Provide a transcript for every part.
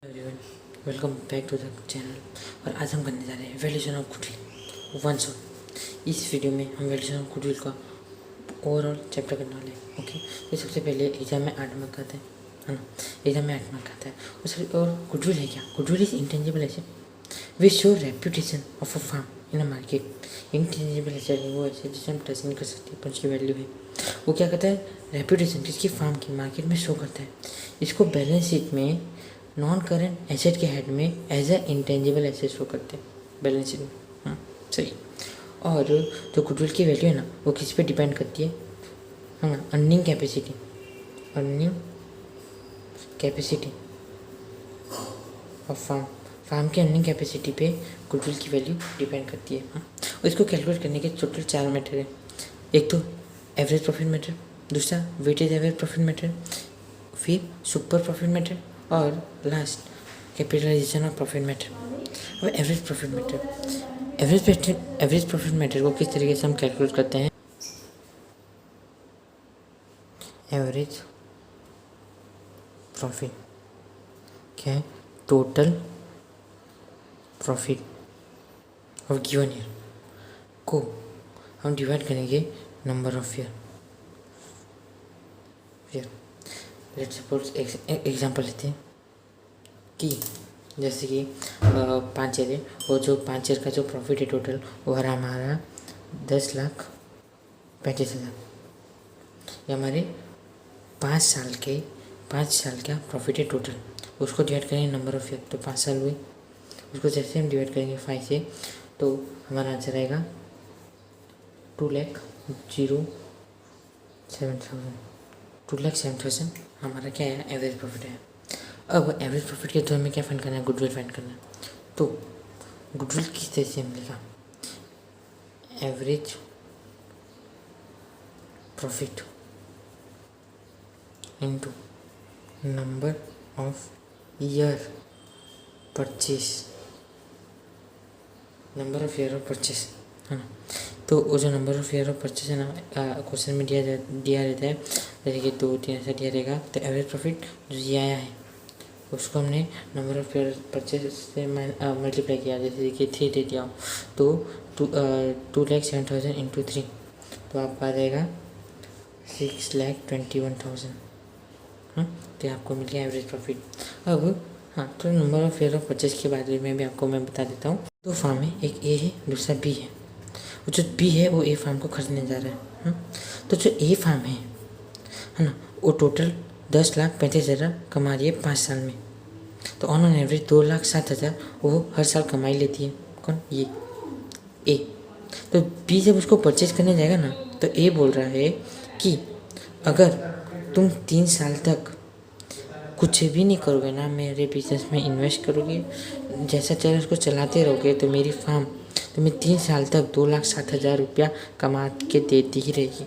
Everyone, welcome back to the channel. और आज हम करने जा रहे हैं valuation of goodwill one shot. इस वीडियो में हम वैल्यूएशन ऑफ गुडविल का ओवरऑल चैप्टर करने वाले हैं। ओके, तो सबसे पहले एग्जाम में 8 मार्क आता है ना। एग्जाम में 8 मार्क आता है। और गुडविल है क्या? Goodwill is intangible asset which show reputation of a firm in a market. Intangible asset वो ऐसे जिसे हम टच नहीं कर सकते पर उसकी वैल्यू है। वो क्या करता है? रेप्यूटेशन किसकी फार्म की मार्केट में शो करता है। इसको बैलेंस शीट में नॉन करेंट एसेट के हेड में as a intangible asset show करते हैं बैलेंस शीट में। हाँ, सही। और जो गुडविल की वैल्यू है ना, वो किस पे डिपेंड करती है? हाँ ना, अर्निंग कैपेसिटी ऑफ फार्म की अर्निंग कैपेसिटी पे गुडविल की वैल्यू डिपेंड करती है। हाँ, और इसको कैलकुलेट करने के टोटल 4 मेथड है। एक तो एवरेज प्रॉफिट मेथड, दूसरा वेटेज एवरेज प्रॉफिट मेथड, फिर सुपर प्रॉफिट मेथड और last capitalisation of profit method. अब average profit method, average profit method को किस तरीके से हम कैलकुलेट करते हैं? एवरेज प्रॉफिट क्या है? Total profit of given year को हम डिवाइड करेंगे number of year. Let's suppose example लेते हैं कि जैसे कि 5 ईयर है, और जो 5 ईयर का जो प्रॉफिट है टोटल वो है हमारा 10,35,000। ये हमारे 5 साल का प्रॉफिट है टोटल। उसको डिवाइड करेंगे नंबर ऑफ ईयर, तो 5 साल हुए। उसको जैसे हम डिवाइड करेंगे 5 से, तो हमारा आंसर आएगा 2,07,000 हमारा क्या है? एवरेज प्रॉफिट है। अब एवरेज प्रॉफिट के थ्रू हमें क्या फाइंड करना है? गुडविल फाइंड करना है। तो गुडविल किस तरह से मिलेगा? Average profit into number of year purchase, number of year of purchase है ना। तो वो जो number of year of purchase है ना, क्वेश्चन में दिया रहता है, जैसे कि 2-3 ऐसा दिया रहेगा। तो एवरेज प्रॉफिट जो ये आया है उसको हमने नंबर ऑफ ईयर परचेज से मल्टीप्लाई किया, जैसे कि 3 दे दिया हो तो 2,07,000 इंटू 3, तो आपका आ जाएगा 6,21,000। तो आपको मिल गया एवरेज प्रॉफिट। अब हाँ, तो number of year of purchase के बारे में भी आपको मैं बता देता हूँ। दो फार्म है, एक ए है दूसरा बी है। जो बी है वो ए फार्म को खरीदने जा रहा है। तो जो ए फार्म है ना, वो टोटल 10,35,000 कमा रही है 5 साल में। तो ऑन एवरेज 2,07,000 वो हर साल कमाई लेती है। कौन? ये ए। तो बी जब उसको परचेज करने जाएगा ना, तो ए बोल रहा है कि अगर तुम 3 साल तक कुछ भी नहीं करोगे ना, मेरे बिजनेस में इन्वेस्ट करोगे, जैसा चले उसको चलाते रहोगे, तो मेरी फार्म तुम्हें 3 साल तक 2,07,000 रुपया कमा के देती ही रहेगी,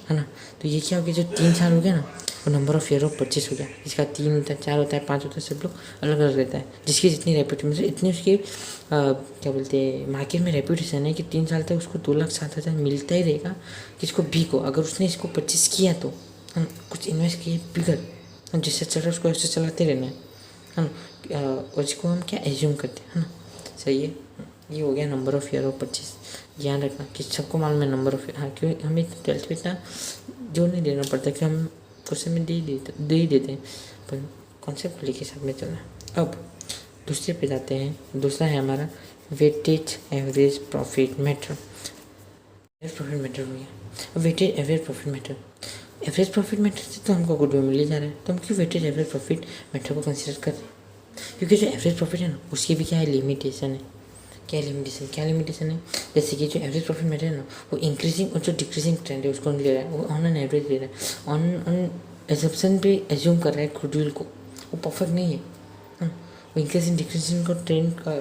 है ना। तो ये क्या हो गया? जो 3 साल हो गया ना, वो number of year of purchase हो गया। इसका 3 होता है, 4 होता है, 5 होता है, सब लोग अलग अलग रहता है। जिसकी जितनी रेपुटेशन, इतनी उसकी क्या बोलते हैं, मार्केट में रेपुटेशन है कि 3 साल तक उसको 2,07,000 मिलता ही रहेगा। किसको? बी को। अगर उसने इसको परचेस किया तो कुछ इन्वेस्ट किए बिगड़, जिससे चल रहा है उसको ऐसे चलाते रहना है ना। उसको हम क्या एज्यूम करते हैं, है ना। सही है। ये हो गया number of year of purchase. ध्यान रखना कि सबको मालूम है नंबर ऑफ। हाँ, क्यों हमें 12th में इतना जोर नहीं देना पड़ता कि हम क्वेश्चन में दे ही देते हैं, पर कॉन्सेप्ट लेके साथ में चलना। अब दूसरे पे जाते हैं। दूसरा है हमारा weightage average profit method. Average profit method हो गया। Weightage average profit method, average profit method से तो हमको गुडविल मिल ही जा रहा है, तो हम क्यों वेटेज एवरेज प्रॉफिट मेथड को कंसिडर कर रहे हैं? क्योंकि जो एवरेज प्रॉफिट है ना, उसकी भी क्या है? लिमिटेशन है। क्या लिमिटेशन है? जैसे कि जो एवरेज प्रॉफिट मेथड है ना, वो इंक्रीजिंग और जो डिक्रीजिंग ट्रेंड है उसको ले रहा है, वो ऑन एन एवरेज ले रहा है। ऑन एजम्पशन पे एज्यूम कर रहा है गुडविल को, वो परफेक्ट नहीं है। वो इंक्रीजिंग डिक्रीजिंग को ट्रेंड का,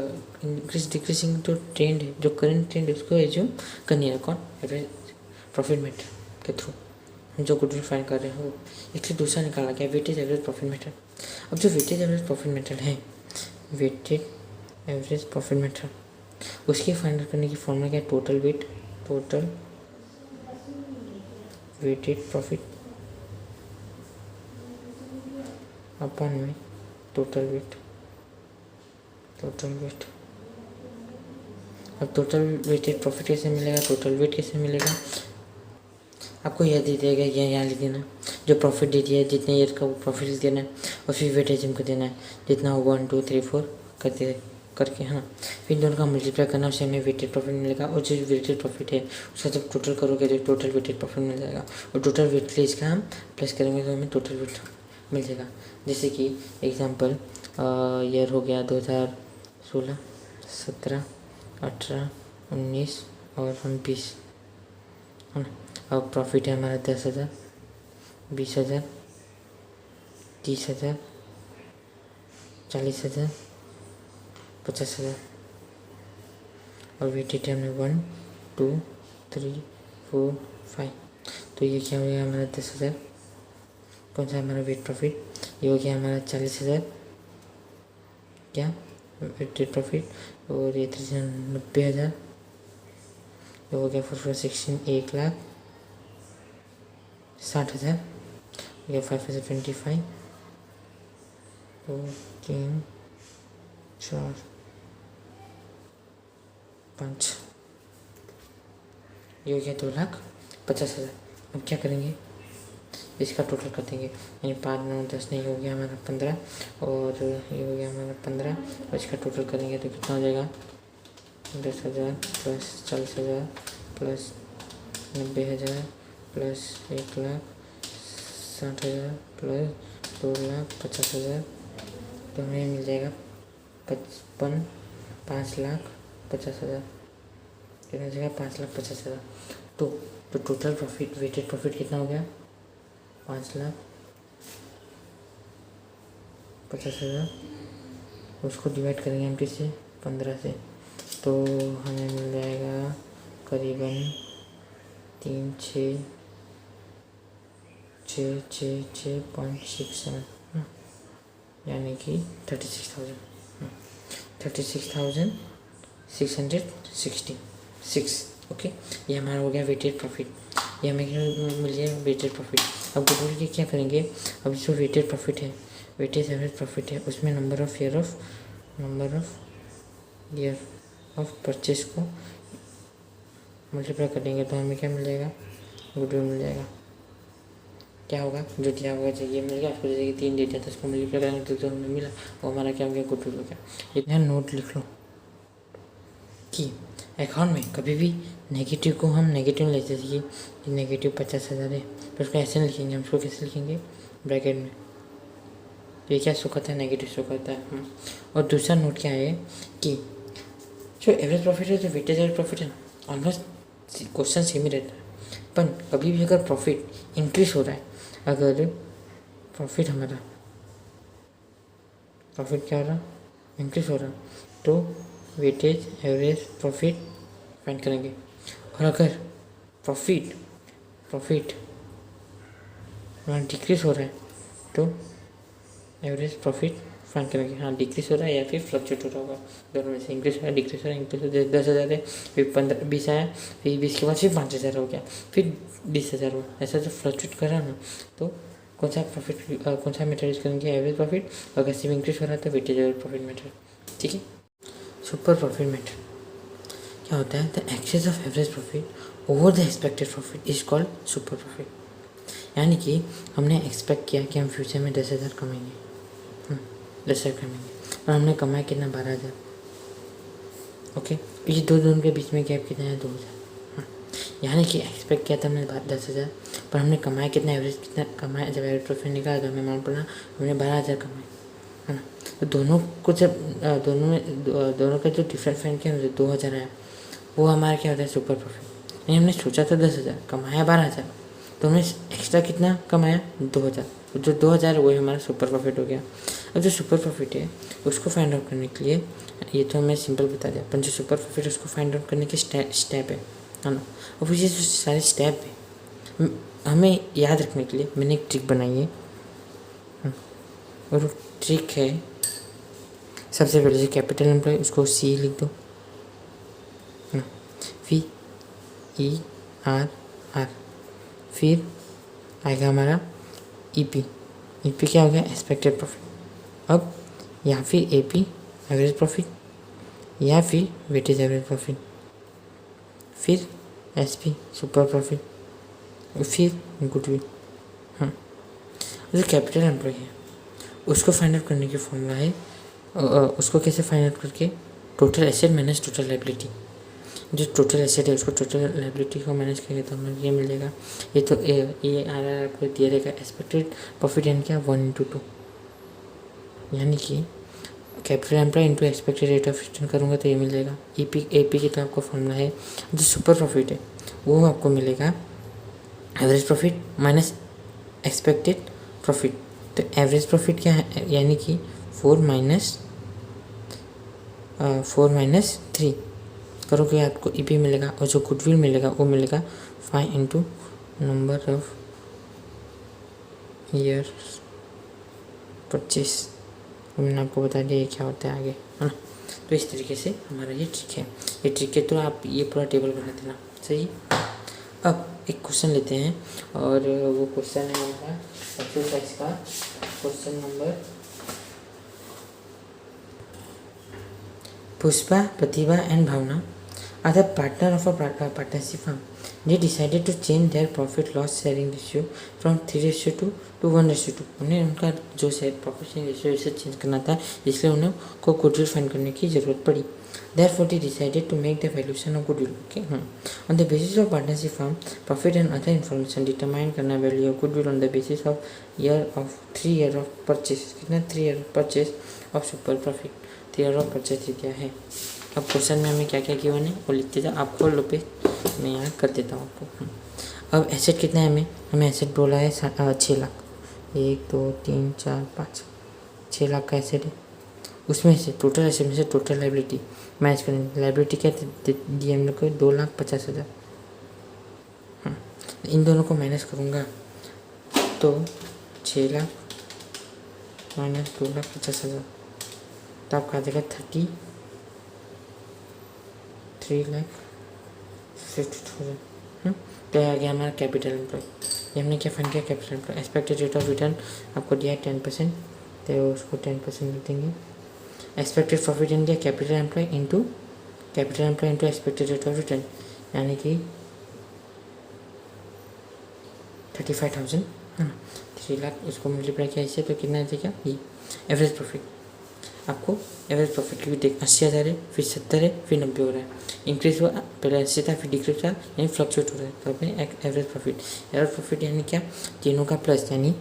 इंक्रीज डिक्रीजिंग जो ट्रेंड है, जो करंट ट्रेंड है, उसको एज्यूम करनी है। कौन? एवरेज प्रॉफिट मेथड के थ्रू जो गुडविल फाइंड कर रहे हो, इसलिए दूसरा निकाला गया वेटेज एवरेज प्रॉफिट मेथड। अब जो वेटेज एवरेज प्रॉफिट मेथड है, वेटेज एवरेज प्रॉफिट मेथड, उसके फाइंड करने की फॉर्मूला क्या है? टोटल वेटेड प्रॉफिट अपॉन में टोटल वेट। Total weight. अब टोटल वेटेड प्रॉफिट कैसे मिलेगा, टोटल वेट कैसे मिलेगा, आपको यह दे दिया गया, यहाँ लिख देना जो प्रॉफिट दे दिया है, जितने ईयर का वो प्रॉफिट लिख देना है और फिर वेटेज हमको देना है जितना हो 1 2 3 4 करते करके, हाँ। फिर दोनों का मल्टीप्लाई करना, उससे हमें वेटेड प्रॉफिट मिलेगा और जो वेटेड प्रॉफिट है उसका जब टोटल करोगे तो टोटल वेटेड प्रॉफिट मिल जाएगा और टोटल वेट इसका हम प्लस करेंगे तो हमें टोटल वेट मिल जाएगा। जैसे कि एग्जांपल ईयर हो गया 2016, 17, 18, 19 और 20, है ना। अब प्रॉफिट है हमारा 10,000, 20,000, 30,000, 40,000, 50,000 और वेटेड है हमने 1 2 3 4 5। तो ये क्या हो गया हमारा 10,000, कौन सा हमारा वेट प्रॉफिट, ये हो गया हमारा 40,000 क्या वेटेड प्रॉफिट और ये 90,000, ये हो गया 4 16 1,60,000, ये 525, 2 3 4 5, ये हो गया 2,50,000। अब क्या करेंगे, इसका टोटल कर देंगे, यानी 5 9 10 नहीं, हो गया हमारा 15 और ये हो गया हमारा 15 और इसका टोटल करेंगे तो कितना हो जाएगा 10,000 प्लस 40,000 प्लस 90,000 प्लस 1,60,000 प्लस 2,50,000, तो हमें मिल जाएगा 5,50,000, कितना हो जाएगा 5,50,000। तो टोटल प्रॉफिट वेटेड प्रॉफिट कितना हो गया 5,50,000, उसको डिवाइड करेंगे हम किससे 15 से, तो हमें मिल जाएगा करीबन 3 6 6 6 6.67, यानी कि 36,666। ओके, ये हमारा हो गया वेटेड प्रॉफिट, ये हमें मिल गया वेटेड प्रॉफिट। अब टोटल के क्या करेंगे, अब जो वेटेड प्रॉफिट है, वेटेज एवरेज प्रॉफिट है, उसमें number of year of purchase को मल्टीप्लाई करेंगे तो हमें क्या मिल जाएगा, गुडविल मिल जाएगा। क्या होगा, जो दिया होगा ये मिल गया, उसको जैसे कि 3 डेटा था उसको मल्टीप्लाई करेंगे तो जो हमें मिला वो हमारा क्या हो गया, गुडविल हो गया। इतना नोट लिख लो कि अकाउंट में कभी भी नेगेटिव को हम नेगेटिव लेते थे कि नेगेटिव 50,000 है, तो उसको ऐसे नहीं लिखेंगे, हम उसको कैसे लिखेंगे ब्रैकेट में, तो ये क्या शो करता है, नेगेटिव शो करता है। और दूसरा नोट क्या है कि जो एवरेज प्रॉफिट है, जो वेटेज एवरेज प्रॉफिट है ना, ऑलमोस्ट क्वेश्चन सेम ही रहता है, पर कभी भी अगर प्रॉफिट इंक्रीज हो रहा है, अगर प्रॉफिट हमारा प्रॉफिट क्या हो रहा, इंक्रीज हो रहा, तो वेटेज एवरेज प्रॉफिट फाइंड करेंगे। और अगर प्रॉफिट डिक्रीज हो रहा है तो एवरेज प्रॉफिट फाइंड करेंगे। हाँ, डिक्रीज हो रहा है या फिर फ्लक्चुएट हो रहा होगा, दोनों में से इंक्रीज हो रहा है डिक्रीज हो रहा है। इंक्रीज हो रहा है 10,000 है, फिर 20 आया, फिर 20 के बाद फिर 5,000 हो गया, फिर 20,000 हुआ, ऐसा जो फ्लक्चुएट कर रहा है ना, तो कौन सा मेथड यूज करेंगे, एवरेज प्रॉफिट। अगर सिर्फ इंक्रीज हो रहा है तो वेटेज एवरेज प्रॉफिट मेथड, ठीक है। सुपर प्रॉफिट मेथड क्या होता है, the excess of average profit over the expected profit is called super profit. यानी कि हमने एक्सपेक्ट किया कि हम फ्यूचर में 10,000 कमाएंगे, 10,000 कमाएंगे, और हमने कमाया कितना 12,000। ओके, ये दोनों के बीच में गैप कितना है 2,000। यानी कि एक्सपेक्ट किया था हमने 10,000, पर हमने कमाया कितना, एवरेज कितना कमाया, जब एवरेज प्रॉफिट निकाला तो हमें मालूम पड़ा हमने 12,000 कमाए, है ना। तो दोनों को जब दोनों का जो डिफरेंस फाइंड किया 2,000 आया, वो हमारा क्या होता है सुपर प्रॉफिट। यानी हमने सोचा था 10,000, कमाया 12,000, तो हमने एक्स्ट्रा कितना कमाया 2,000, जो 2,000 है वही हमारा सुपर प्रॉफिट हो गया। अब जो सुपर प्रॉफिट है उसको फाइंड आउट करने के लिए, ये तो हमें सिंपल बता दिया, पर जो सुपर प्रॉफिट है उसको फाइंड आउट करने के स्टेप है ना। और ये जो सारे स्टेप है हमें याद रखने के लिए मैंने एक ट्रिक बनाई है, और ट्रिक है सबसे पहले जो कैपिटल एम्प्लॉय उसको सी लिख दो, VERR, फिर आएगा हमारा EP क्या हो गया एक्सपेक्टेड प्रॉफिट। अब या फिर AP एवरेज प्रॉफिट या फिर वेटेज एवरेज प्रॉफिट, फिर एसपी सुपर प्रॉफिट, फिर गुडविल। हाँ, जो कैपिटल एम्प्लॉय है उसको फाइंड आउट करने की फॉर्मूला है, उसको कैसे फाइंड आउट करके total asset minus total liability. जो टोटल एसेट है उसको टोटल लाइबिलिटी को मैनेज करेंगे तो हमें ये मिलेगा। ये तो ये आ रहा है आपको दिया रहेगा एक्सपेक्टेड प्रॉफिट यानी क्या 1/2, यानी कि capital employ into expected rate of return करूँगा तो ये मिल जाएगा। एपी की तो आपको फॉर्मूला है। जो सुपर प्रॉफिट है वो आपको मिलेगा average profit minus expected profit. तो एवरेज प्रॉफिट क्या है, यानी कि 4 माइनस 3 करोगे आपको ईपी मिलेगा, और जो गुडविल मिलेगा वो मिलेगा 5 into number of years purchase. मैंने आपको बता दिया ये क्या होता है आगे, है ना। तो इस तरीके से हमारा ये ट्रिक है। ये ट्रिक है तो आप ये पूरा टेबल बना देना, सही। अब एक क्वेश्चन लेते हैं, और वो क्वेश्चन है हमारा एक्सरसाइज का question number. Pushpa, Pratibha and Bhavna are the partner of a partnership firm. They decided to change their profit loss sharing ratio from 3:2 to 1:2. उन्हें उनका जो प्रॉफिट शेयरिंग रेशियो इसे चेंज करना था, इसलिए उन्हें को गुडविल फाइंड करने की ज़रूरत पड़ी। Therefore, they decided to make the valuation of goodwill. Okay, on the basis of partnership firm profit and other information, determine करना value of goodwill on the basis of 3 year of purchase. कितना 3 year of purchase of super profit, 3 year of purchase क्या है। अब question में हमें क्या क्या given है वो लिखते जाओ, आप खोल लो पे, मैं यहाँ कर देता हूँ आपको। अब एसेट कितना है, हमें एसेट बोला है 6 लाख। 1 2 3 4 5 6 लाख का एसेट है। उसमें से टोटल एसेट में से टोटल लाइबिलिटी मैच करेंगे। लाइबिलिटी क्या दी हम लोग को 2,50,000। इन दोनों को माइनस करूँगा तो 6 लाख माइनस 2,50,000 तो आपका आ जाएगा 3,50,000। तो आ गया हमारा कैपिटल एम्प्लॉय। ये हमने क्या फाइंड किया, capital employ. Expected rate of return आपको दिया है 10%, तो उसको 10% लिख देंगे। एक्सपेक्टेड प्रॉफिट इन दिया capital employ into expected rate of return, यानी कि 35,000, है ना। 3 लाख उसको मल्टीप्लाई किया इससे तो कितना आ जाएगा, ये एवरेज प्रॉफिट। आपको एवरेज प्रॉफिट की भी देख 80,000 है, फिर 70 है, फिर 90 हो रहा है। इंक्रीज हुआ, पहले 80 था फिर डिक्रीज था, यानी फ्लक्चुएट हो रहा है। तो अपने एवरेज प्रॉफिट यानी क्या, तीनों का प्लस, यानी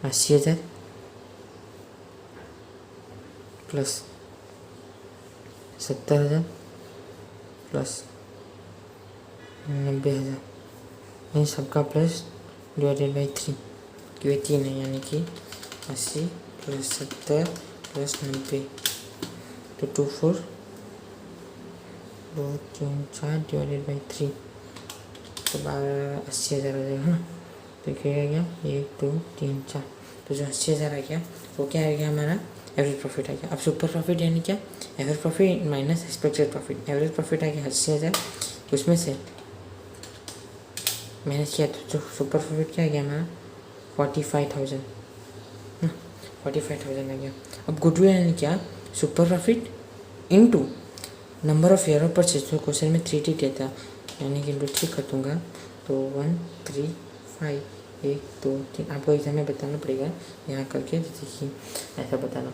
80,000 प्लस 70,000 प्लस 90,000, यानी सबका प्लस डिवाइडेड बाई 3, क्योंकि 3 है, यानी कि 80 प्लस 70 प्लस 90, तो 2 3 4 डिवाइडेड बाई 3, तो 80,000 आ जाएगा, है ना। तो क्या आ गया, 1 2 3 4, तो जो 80,000 आ गया वो क्या आ गया, हमारा एवरेज प्रॉफिट आ गया। अब सुपर प्रॉफिट यानी क्या, average profit minus expected profit. Average profit आ गया 80,000, उसमें से माइनस किया तो जो सुपर प्रॉफिट क्या आ गया हमारा 45,000, 45,000 आ गया। अब गुडविल यानी क्या, super profit into number of year of purchase. तो क्वेश्चन में 3T दिया था, यानी कि ठीक कर दूँगा तो 1 3 5 1 2 3। आपको एग्जाम में बताना पड़ेगा यहाँ करके, जैसे कि ऐसा बताना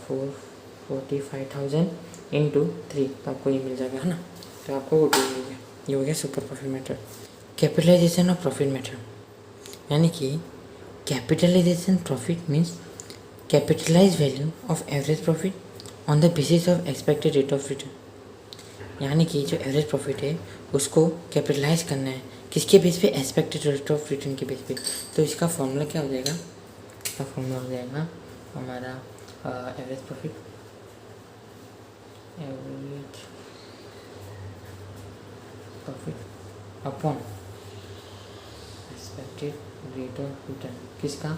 45,000 इंटू 3, तो आपको ये मिल जाएगा, है ना। तो आपको गुडविल मिल गया। ये हो गया super profit method. Capitalisation of profit method, यानी कि capitalisation profit means capitalise value of average profit on the basis of expected rate of return. यानी कि जो एवरेज प्रॉफिट है उसको कैपिटलाइज करना है, किसके बेस पे, एक्सपेक्टेड रेट ऑफ रिटर्न के बेस पे। तो इसका फॉर्मूला क्या हो जाएगा, इसका फॉर्मूला हो जाएगा हमारा average profit upon expected rate of return, किसका,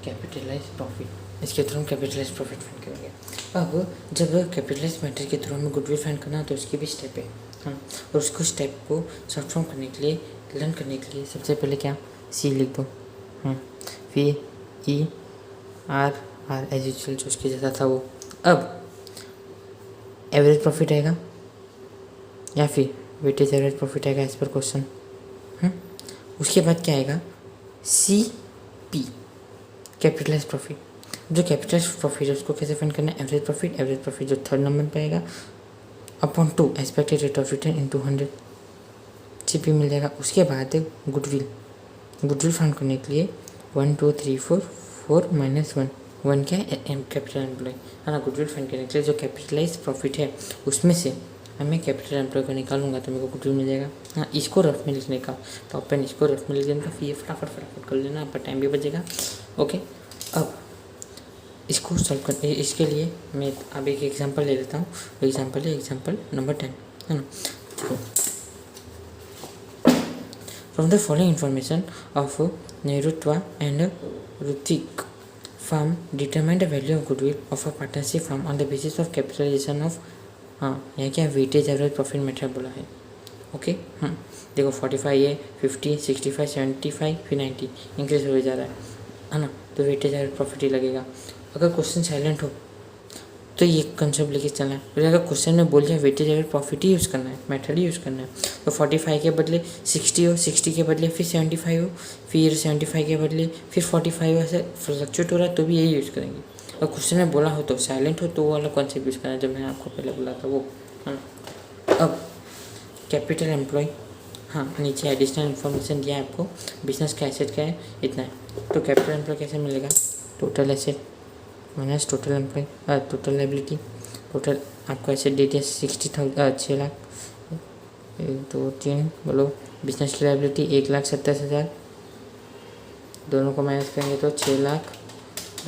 कैपिटलाइज प्रॉफिट। इसके थ्रू हम कैपिटलाइज प्रॉफिट फाइंड करेंगे। अब जब कैपिटलाइज मेथड के थ्रू हमें गुडविल फाइंड करना तो उसकी भी स्टेप है, और उसको स्टेप को शॉर्ट फॉर्म करने के लिए, लर्न करने के लिए सबसे पहले क्या, सी लिख दो, फिर ERR एज यूजुअल जो उसके जैसा था वो। अब एवरेज प्रॉफिट आएगा या फिर वेटेज एवरेज प्रॉफिट आएगा एज पर क्वेश्चन। उसके बाद क्या आएगा, CP कैपिटलाइज प्रॉफिट। जो कैपिटलाइज प्रॉफिट है उसको कैसे फाइंड करना है, एवरेज प्रॉफिट जो थर्ड नंबर पे आएगा upon 2 expected rate of return into 100 CP मिल जाएगा। उसके बाद गुडविल फाइंड करने के लिए 1 2 3 4 4 -1 1 क्या है, कैपिटल एम्प्लॉय है ना। गुडविल फाइंड करने के लिए जो कैपिटलाइज प्रॉफिट है उसमें से मैं कैपिटल एम्प्लॉय को निकालूंगा तो मेरे को गुडविल मिल जाएगा। हाँ, इसको रफ में लिखने का, तो अपन इसको रफ में लिख देने का, फिर ये फटाफट कर लेना, पर टाइम भी बचेगा। ओके, अब इसको सॉल्व कर, इसके लिए मैं अब एक एग्जांपल ले लेता हूँ। एग्जांपल है एग्जांपल नंबर 10 है ना। देखो, from the following information of नेरुत्वा and Hrithik firm determine the value of goodwill of a partnership firm on the basis of capitalization of, हाँ यहाँ क्या वेटेज एवरेज प्रॉफिट मेथड बोला है। ओके, देखो 45 है, 50 65 75 फिर 90 इंक्रीज हो जा रहा है ना, तो वेटेज एवरेज प्रॉफिट ही लगेगा। अगर क्वेश्चन साइलेंट हो तो ये कंसेप्ट लेके चलना है। फिर अगर क्वेश्चन में बोल दिया वेटेज एवरेज प्रॉफिट ही यूज़ करना है, मेथड ही यूज़ करना है, तो 45 के बदले 60 हो, 60 के बदले फिर 75 हो, फिर 75 के बदले फिर 45 हो, ऐसे फ्लक्चुएट हो रहा है तो भी यही यूज़ करेंगे। और क्वेश्चन में बोला हो तो साइलेंट हो तो वो वाला कॉन्सेप्ट यूज़ करना है जो मैंने आपको पहले बोला था वो, है ना। अब कैपिटल एम्प्लॉय, हाँ नीचे एडिशनल इन्फॉर्मेशन दिया है आपको, बिजनेस का एसेट क्या है इतना है, तो कैपिटल एम्प्लॉय कैसे मिलेगा, total asset minus total employ, total liability, total आपका एसेट दे दिया 60,000 6 लाख, 1 2 3 बोलो, बिजनेस की लायबिलिटी 1,27,000, दोनों को माइनस करेंगे तो 6 लाख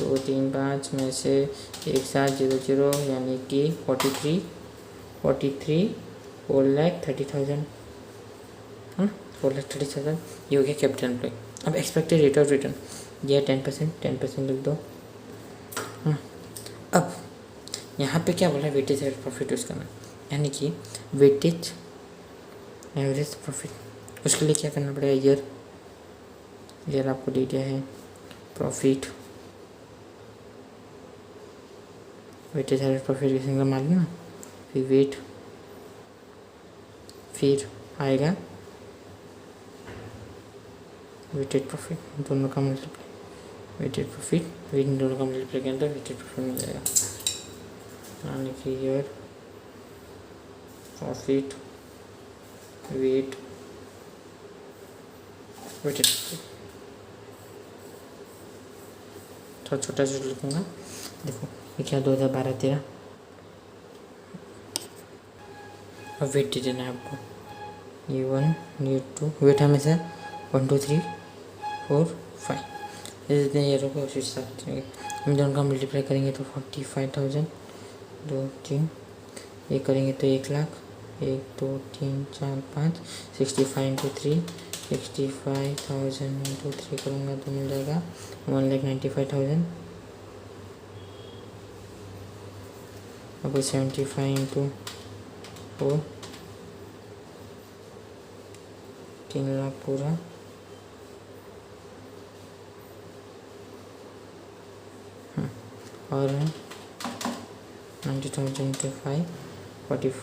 2 3 5 में से 1700 यानी कि 43 4,30,000 है ना, 4,30,000 ये हो गया कैपिटल एम्प्लॉय। अब एक्सपेक्टेड रेट ऑफ रिटर्न ये 10% लिख दो। अब यहाँ पे क्या बोला, वेटेज एवरेज प्रॉफिट यूज़ करना, यानी कि वेटेज एवरेज प्रॉफिट। उसके लिए क्या करना पड़ेगा, ईयर आपको दे दिया है, प्रॉफिट वेटेज एवरेज प्रॉफिट के सिंगल मान लेना, फिर वेट, फिर आएगा वेटेड प्रॉफिट, दोनों का मल्टीप्लाई, वेटेड प्रॉफिट वेट दोनों का मल्टीप्लाई करें तो वेटेड प्रॉफिट मिल जाएगा, यानी कि year profit weight weighted profit. थोड़ा छोटा लिखूँगा, देखो ये क्या 2012-13 और वेट दे देना है आपको, ये 1 ये 2, वेट हमेशा 1 2 3 4 5 जितने ईयरों को उसी हिसाब से हम दोनों का मल्टीप्लाई करेंगे तो 45,000 2 3 ये करेंगे तो 1 लाख 1 2 3 4 5 65 इंटू 3 65,000 इंटू 3 करूँगा तो मिल जाएगा 1,95,000। अब 75 इंटू 4 3 लाख पूरा, और 90,000 इंटू 5 45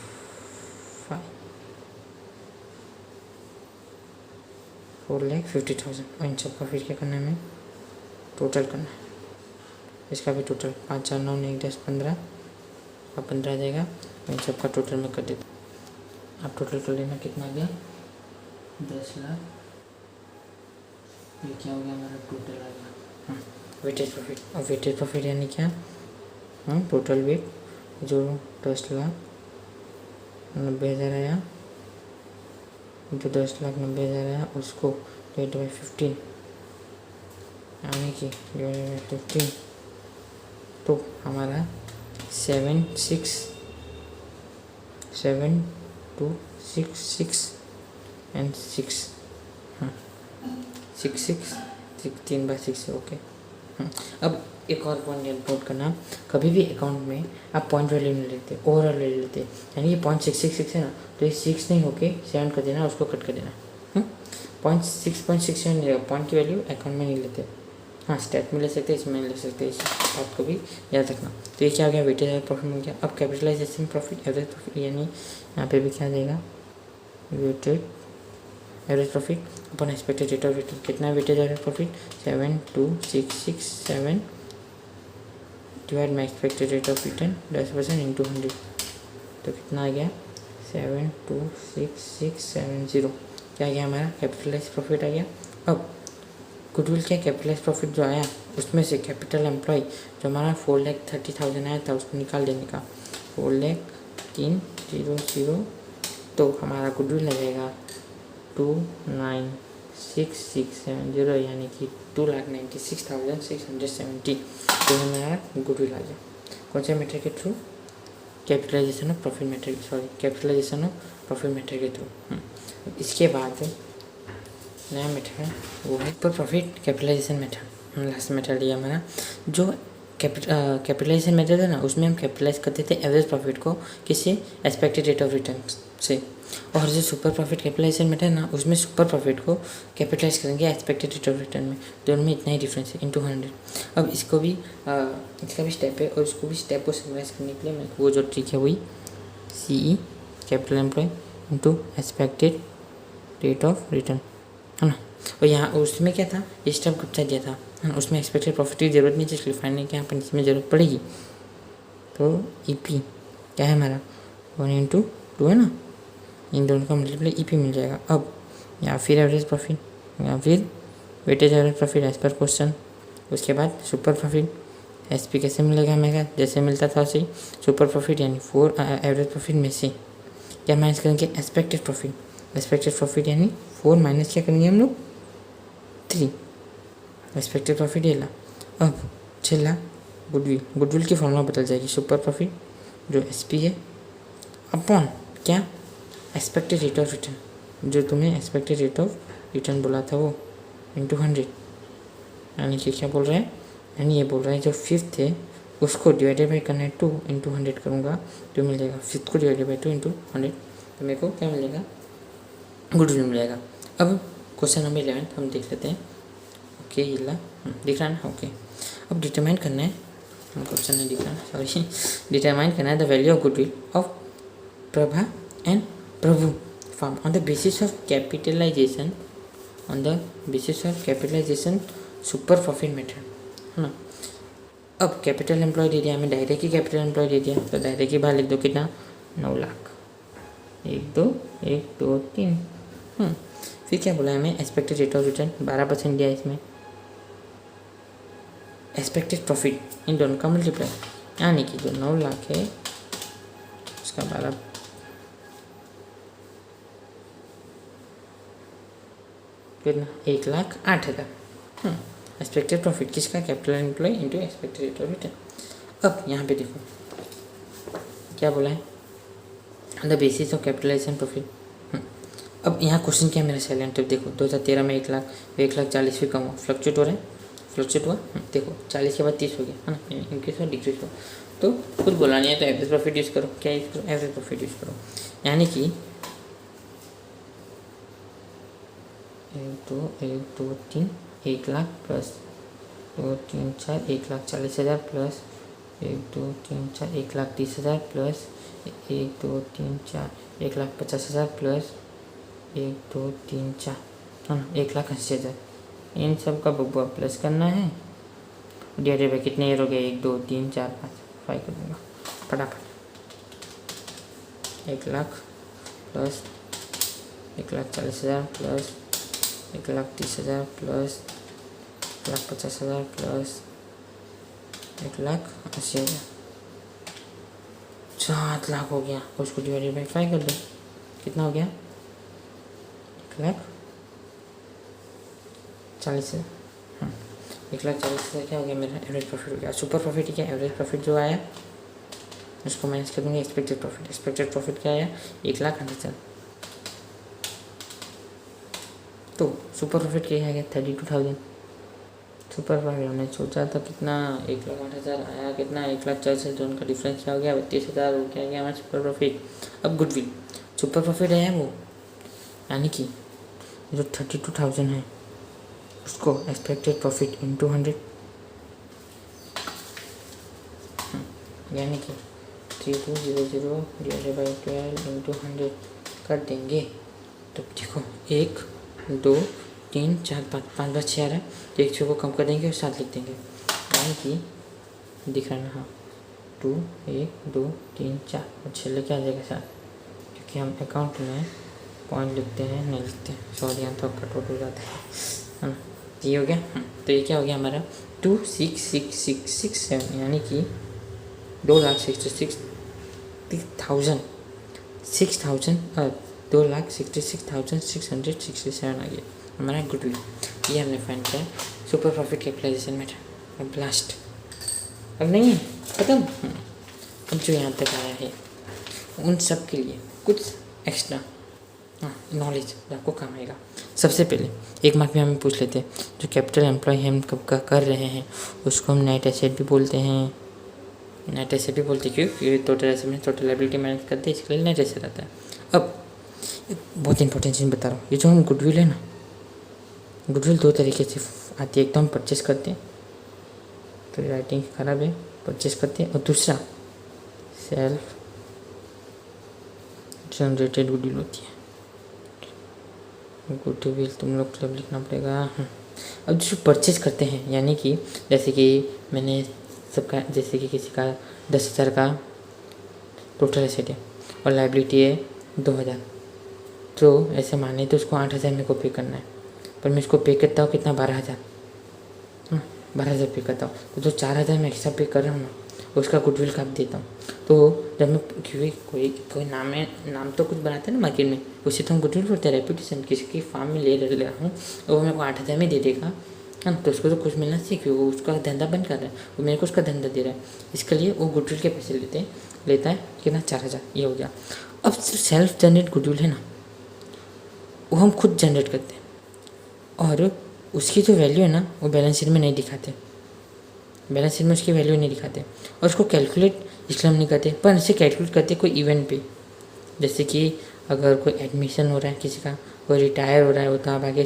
4,50,000। और इन सब का फिर क्या करना है, हमें टोटल करना है, इसका भी टोटल 5 4 9 1 10 15 का 15 आ जाएगा। और इन सब का टोटल में कर देता हूँ, आप टोटल कर लेना कितना आ गया 10 लाख, ये क्या हो गया हमारा टोटल आ गया वेटेज प्रॉफिट। और वेटेज प्रॉफिट यानी क्या, टोटल वेट जो 10,90,000 आया, जो 10,90,000 आया उसको डिवाइड बाई 15 यानी कि डिवाइड बाई 15, तो हमारा 7,266 एंड 6 6 3/6 है। ओके, अब एक और पॉइंट नोट करना, कभी भी अकाउंट में आप पॉइंट वैल्यू नहीं लेते, ओवरऑल वैल्यू लेते, यानी ये 0.666 है ना, तो ये 6 नहीं होके 7 कर देना, उसको कट कर देना। 0.667 नहीं रहेगा, पॉइंट की वैल्यू अकाउंट में नहीं लेते, हाँ स्टेट में ले सकते हैं, इसमें ले सकते हैं, इस बात को भी याद रखना। तो ये क्या हो गया, वेटेज एवरेज प्रॉफिट मिल गया। अब कैपिटलाइजेशन प्रॉफिट एवरेज प्रॉफिट, यानी यहाँ पे भी क्या देगा, weighted average profit upon expected rate of return. कितना है weightage average profit, 72667 divide by expected rate of return 10% into 100, तो कितना आ गया 72667 क्या आ गया हमारा कैपिटलाइज प्रॉफिट आ गया। अब गुडविल क्या कैपिटलाइज प्रॉफिट जो आया उसमें से कैपिटल एम्प्लॉय जो हमारा 4,30,000 आया था उसको निकाल देने का, 4,03,000, तो हमारा गुडविल लगेगा 296,670 यानी कि 2,96,670, तो हमारा गुडविल आ गया। कौन से मेथड के through, capitalisation of profit method, sorry capitalisation of profit method के थ्रू। इसके बाद नया मेथड वो है पर profit capitalisation method. Last method लिया हमारा जो कैपिटलाइजेशन मेथड है ना, उसमें हम कैपिटलाइज करते थे एवरेज प्रॉफिट को किससे, एक्सपेक्टेड रेट ऑफ रिटर्न से। और जो सुपर प्रॉफिट कैपिटलाइजेशन मेथड है ना, उसमें सुपर प्रॉफिट को कैपिटलाइज करेंगे एक्सपेक्टेड रेट ऑफ रिटर्न में। दोनों में इतना ही डिफरेंस है, इंटू 100। अब इसको भी इसका भी स्टेप है, और इसको भी स्टेप को समराइज करने के लिए मैं वो जो ट्रिक है वही CE capital employ into expected rate of return है ना। और यहाँ उसमें क्या था, ये स्टेप कच्चा दिया था, उसमें एक्सपेक्टेड प्रॉफिट की जरूरत नहीं थी, इसलिए फाइंड के यहाँ पर इसमें ज़रूरत पड़ेगी। तो EP क्या है हमारा 1/2 है ना, इन दोनों का मल्टीप्लाई EP मिल जाएगा। अब या फिर एवरेज प्रॉफिट या फिर वेटेज एवरेज प्रॉफिट एज पर क्वेश्चन। उसके बाद सुपर प्रॉफिट SP कैसे मिलेगा हमें, जैसे मिलता था वैसे ही सुपर प्रॉफिट यानी 4 एवरेज प्रॉफिट में से क्या माइनस करेंगे, एक्सपेक्टेड प्रॉफिट। एक्सपेक्टेड प्रॉफिट यानी 4 माइनस क्या करेंगे हम लोग 3, एक्सपेक्टेड प्रॉफिट ये ला। अब छेला गुडविल की फॉर्मूला बदल जाएगी, सुपर प्रॉफिट जो SP है अपॉन क्या, एक्सपेक्टेड रेट ऑफ रिटर्न, जो तुम्हें एक्सपेक्टेड रेट ऑफ रिटर्न बोला था वो, इंटू 100। यानी कि क्या बोल रहा है, यानी ये बोल रहा है जो फिफ्थ है उसको डिवाइडेड बाई करना है 2 इंटू 100 करूँगा तो मिल जाएगा, फिफ्थ को डिवाइडेड बाई 2 इंटू 100 तो मेरे को क्या मिलेगा, गुडविल मिलेगा। अब क्वेश्चन नंबर 11 हम देख लेते हैं। ओके इला दिख रहा है ना, ओके। अब डिटरमाइन करना है, क्वेश्चन नहीं दिख रहा, सॉरी, डिटरमाइन करना है the value of goodwill of Prabha and Prabhu firm on the basis of capitalisation, on the basis of capitalisation super profit method है ना। अब कैपिटल एम्प्लॉय दे दिया हमें, डायरेक्ट ही कैपिटल एम्प्लॉय दे दिया, तो डायरेक्ट ही बाहर लिख दो कितना 9 लाख, 1 2 1 2 3। फिर क्या बोला हमें, एक्सपेक्टेड रेट ऑफ रिटर्न 12% दिया इसमें, एक्सपेक्टेड प्रॉफिट इन दोनों का मल्टीप्लाई, यानी कि जो 9 लाख है उसका 12 कितना 1,08,000। एक्सपेक्टेड प्रॉफिट किसका, capital employ into expected rate of return. अब यहाँ पे देखो क्या बोला है, on the basis of capitalisation profit. अब यहाँ क्वेश्चन क्या है मेरा साइलेंट, अब देखो 2013 में 1 लाख, 1,40,000 भी कम हुआ, फ्लक्चुएट हो रहा है, फ्लक्चुएट हुआ, देखो 40 के बाद 30 हो गया है ना, इंक्रीज और डिक्रीज हुआ, तो कुछ बोला नहीं है तो एवरेज प्रॉफिट यूज़ करो, क्या यूज़ करो, एवरेज प्रॉफिट यूज़ करो। यानी कि 1 2 3 1 lakh plus 2 3 4 1,40,000 plus 1 2 3 4 1,30,000 plus 1 2 3 4 1,50,000 plus 1 2 3 4 है ना 1,80,000। इन सब का बब्बा प्लस करना है, डिवाइडेड बाई कितने ईयर हो गए, 1 2 3 4 5 कर दूँगा फटाफट। 1 lakh plus 1,40,000 plus 1,30,000 plus 1,50,000 plus 1,80,000, 7 lakh हो गया। उसको डिवाइडेड बाई 5 कर दो, कितना हो गया 1,40,000। 1,40,000 क्या हो गया मेरा एवरेज प्रॉफिट हो गया। सुपर प्रॉफिट क्या, एवरेज प्रॉफिट जो आया उसको माइनस कर दूँगी एक्सपेक्टेड प्रॉफिट। एक्सपेक्टेड प्रॉफिट क्या आया 1,80,000, तो सुपर प्रॉफिट क्या आ गया 32,000। सुपर प्रॉफिट हमने सोचा था कितना 1,08,000 आया, कितना 1,40,000, दोनों का डिफरेंस क्या हो गया 32,000 हो गया हमारा सुपर प्रॉफिट। अब गुडविल सुपर प्रॉफिट है वो, यानी कि जो 32,000 है उसको एक्सपेक्टेड प्रॉफिट इंटू 100, यानी कि 3200 डिवाइडेड बाई 12 इंटू 100 कर देंगे। तो देखो 1 2 3 4 5 5 बार 6 आ रहा है, तो 1 को कम कर देंगे और 7 लिख देंगे, यानी कि दिख रहा है ना, हाँ 2 1 2 3 4 और 6 लेके आ जाएगा 7, क्योंकि हम अकाउंट में पॉइंट लिखते हैं नहीं लिखते हैं, सॉरी यहाँ तो कट आउट हो जाता है ना। ये हो गया। तो ये क्या हो गया हमारा 26667, यानी कि 2,66,667 आ गया हमारा गुडविल। ये हमने फाइंड किया सुपर प्रॉफिट कैपिटलाइजेशन में। अब लास्ट, अब नहीं है खत्म। अब जो यहाँ तक आया है उन सब के लिए कुछ एक्स्ट्रा नॉलेज आपको काम आएगा। सबसे पहले एक मार्क में हमें पूछ लेते हैं, जो कैपिटल एम्प्लॉय हम कब का कर रहे हैं उसको हम नेट एसेट भी बोलते हैं। नेट एसेट भी बोलते हैं क्योंकि टोटल एसेट में टोटल लायबिलिटी मैनेज करते हैं, इसके लिए नेट एसेट आता है। अब एक बहुत इंपॉर्टेंट चीज़ बता रहा हूँ, ये जो हम गुडविल है ना, गुडविल 2 तरीके से आती है। एक तो हम परचेस करते हैं, तो राइटिंग खराब है, परचेस करते हैं, और दूसरा सेल्फ जनरेटेड गुडविल होती है। गुडविल तुम लोग मतलब लिखना पड़ेगा। अब जो परचेज करते हैं, यानी कि जैसे कि मैंने सबका, जैसे कि किसी का 10,000 का टोटल एसेट है और लाइबिलिटी है 2,000, तो ऐसे माने तो उसको 8,000 मेरे को पे करना है, पर मैं इसको पे करता हूँ कितना, 12,000, 12,000 पे करता हूँ। तो जो 4,000 मैं एक्स्ट्रा पे कर रहा हूँ ना, उसका गुडविल काट देता हूँ। तो जब मैं, क्योंकि कोई नाम तो कुछ बनाता है ना मार्केट में, उसे तो हम गुडविल बोलते हैं। रेपुटेशन किसी की फार्म में ले रहा हूँ और वो मेरे को 8,000 में दे देगा, है ना, तो उसको तो कुछ मिलना चाहिए, क्योंकि वो उसका धंधा बंद कर रहा है, वो मेरे को उसका धंधा दे रहा है, इसके लिए वो गुडविल के पैसे लेता है कितना, 4,000। ये हो गया। अब सेल्फ जनरेट गुडविल है ना, वो हम खुद जनरेट करते हैं और उसकी जो वैल्यू है ना, वो बैलेंस शीट में नहीं दिखाते, बैलेंस शीट में उसकी वैल्यू नहीं दिखाते, और उसको कैलकुलेट इसलिए हम नहीं करते, पर इसे कैलकुलेट करते कोई इवेंट पे। जैसे कि अगर कोई एडमिशन हो रहा है किसी का, कोई रिटायर हो रहा है, होता है आगे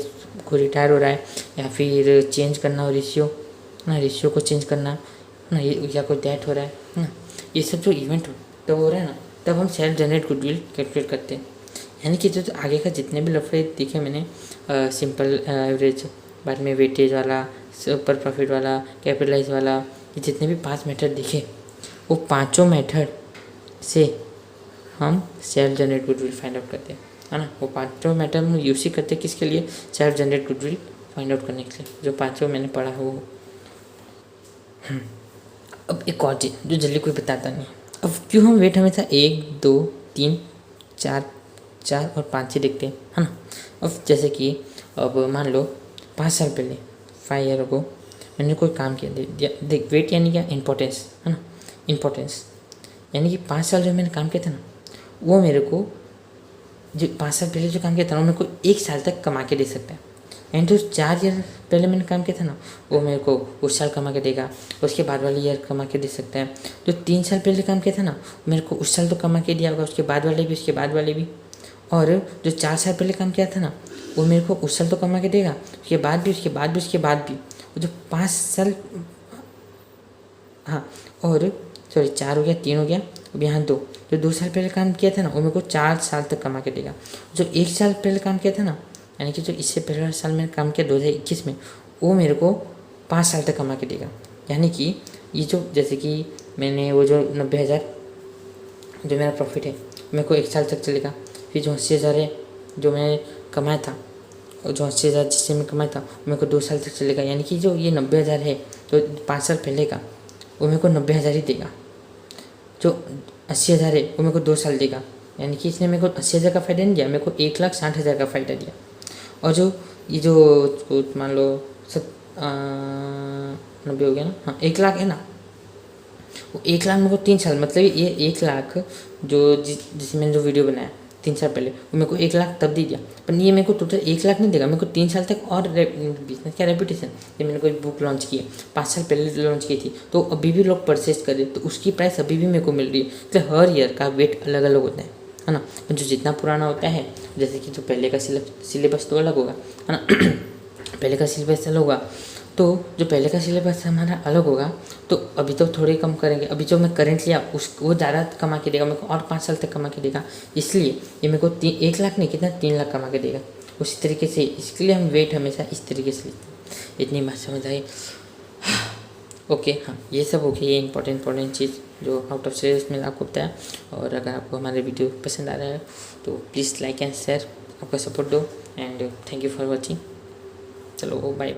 कोई रिटायर हो रहा है, या फिर चेंज करना हो रेशियो ना, रेशियो को चेंज करना ना, या कोई डेथ हो रहा है ना, ये सब जो इवेंट तो हो रहा है ना, तब हम सेल्फ जनरेट गुडविल कैलकुलेट करते हैं। यानी कि जो आगे का जितने भी लफड़े दिखे मैंने, सिंपल एवरेज, बाद में वेटेज वाला, सुपर प्रॉफिट वाला, कैपिटलाइज वाला, ये जितने भी 5 मेथड दिखे, वो 5 मेथड से हम self generate goodwill find out करते हैं, है ना। वो 5 मेथड हम यूज ही करते हैं किसके लिए, self generate goodwill find out करने के लिए, जो 5 मैंने पढ़ा हो। अब एक और चीज़ जो जल्दी कोई बताता नहीं, अब क्यों हम वेट हमेशा 1 2 3 4 और 5 ही देखते हैं, है ना। अब जैसे कि अब मान लो 5 साल पहले, 5 ईयर को मैंने कोई काम किया, देख वेट यानी क्या, इंपॉर्टेंस, है ना, इंपॉर्टेंस, यानी कि 5 साल जो मैंने काम किया था ना, वो मेरे को जो 5 साल पहले जो काम किया था ना, वो मेरे को 1 साल तक कमा के दे सकता है। एंड जो 4 ईयर पहले मैंने काम किया था ना, वो मेरे को उस साल कमा के देगा, उसके बाद वाले ईयर कमा के दे सकता है। जो 3 साल पहले काम किया था ना, मेरे को उस साल तो कमा के दिया होगा, उसके बाद वाले भी, उसके बाद वाले भी। और जो 4 साल पहले काम किया था ना, वो मेरे को उस साल तो कमा के देगा, उसके बाद भी, उसके बाद भी, उसके बाद भी। जो 5 साल, हाँ, और सॉरी 4 हो गया, 3 हो गया, अब यहाँ 2, जो 2 साल पहले काम किया था ना, वो मेरे को 4 साल तक कमा के देगा। जो 1 साल पहले काम किया था ना, यानी कि जो इससे पहले साल मैंने काम किया 2021 में, वो मेरे को 5 साल तक कमा के देगा। यानी कि ये जो, जैसे कि मैंने वो जो 90,000 जो मेरा प्रॉफिट है, मेरे को 1 साल तक चलेगा। फिर जो 80,000 है जो मैंने कमाया था, और जो 80,000 जिससे मैं कमाया था, मेरे को 2 साल तक चलेगा। यानी कि जो ये 90,000 है, तो 5 साल पहले का, वो मेरे को 90,000 ही देगा। जो 80,000 है, वो मेरे को 2 साल देगा। यानी कि इसने मेरे को 80,000 का फ़ायदा नहीं दिया, मेरे को 1,60,000 का फ़ायदा दिया। और जो ये जो मान लो 90 हो गया ना, हाँ 1 लाख है ना, वो 1 लाख मेरे को 3 साल, मतलब ये 1 लाख जो जिसमें मैंने जो वीडियो बनाया 3 साल पहले, वो मेरे को 1 लाख तब दे दिया, पर ये मेरे को टोटल 1 लाख नहीं देगा, मेरे को 3 साल तक। और बिजनेस क्या रेपुटेशन, ये मैंने कोई बुक लॉन्च की है, 5 साल पहले लॉन्च की थी, तो अभी भी लोग परचेज कर रहे, तो उसकी प्राइस अभी भी मेरे को मिल रही है। तो हर ईयर का वेट अलग अलग होता है ना। जो जितना पुराना होता है, जैसे कि जो पहले का सिलेबस तो अलग होगा, है ना। पहले का सिलेबस अलग होगा, तो जो पहले का सिलेबस हमारा अलग होगा, तो अभी तो थोड़े कम करेंगे। अभी जो मैं करेंटली उस वो ज़्यादा कमा के देगा मेरे को, और 5 साल तक कमा के देगा, इसलिए ये मेरे को 1 लाख नहीं, कितना 3 लाख कमा के देगा उसी तरीके से। इसके लिए हम वेट हमेशा इस तरीके से लेते हैं। इतनी बात समझ आई? ओके, हाँ, ये सब हो गया, ये इंपॉर्टेंट चीज़ जो आउट ऑफ सिलेबस में आपको बताया। और अगर आपको हमारे वीडियो पसंद आ रहा है तो प्लीज़ लाइक एंड शेयर, आपका सपोर्ट दो, and thank you for watching. चलो बाय बाय।